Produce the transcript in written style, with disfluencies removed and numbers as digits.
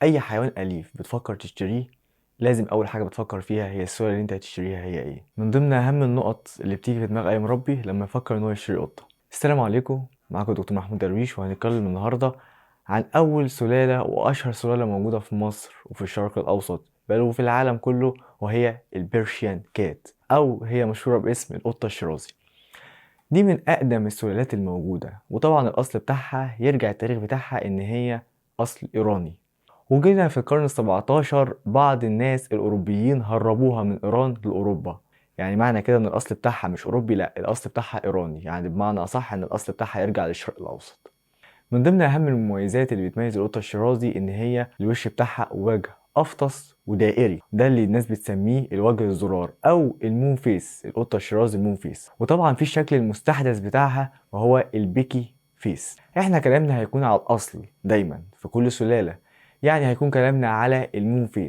اي حيوان اليف بتفكر تشتريه لازم اول حاجه بتفكر فيها هي السلالة اللي انت هتشتريها هي ايه. من ضمن اهم النقط اللي بتيجي في دماغ اي مربي لما يفكر ان هو يشتري قطه. السلام عليكم، معاكم دكتور محمود درويش، وهنتكلم النهارده عن اول سلاله واشهر سلاله موجوده في مصر وفي الشرق الاوسط بل وفي العالم كله، وهي البيرشيان كات، او هي مشهوره باسم القطه الشيرازي. دي من أقدم السلالات الموجودة، وطبعا الأصل بتاعها يرجع التاريخ بتاعها إن هي أصل إيراني. وجينا في القرن السبعتاشر بعض الناس الأوروبيين هربوها من إيران لأوروبا. يعني معنى كده إن الأصل بتاعها مش أوروبي، لأ الأصل بتاعها إيراني، يعني بمعنى أصح إن الأصل بتاعها يرجع للشرق الأوسط. من ضمن أهم المميزات اللي بتميز القطة الشيرازي إن هي الوش بتاعها وجه أفطس ودائري، ده اللي الناس بتسميه الوجه الزرار أو المون فيس، القطة الشيرازي مون فيس. وطبعا في الشكل المستحدث بتاعها وهو البيكي فيس. احنا كلامنا هيكون على الأصل دايما في كل سلالة، يعني هيكون كلامنا على المون فيس.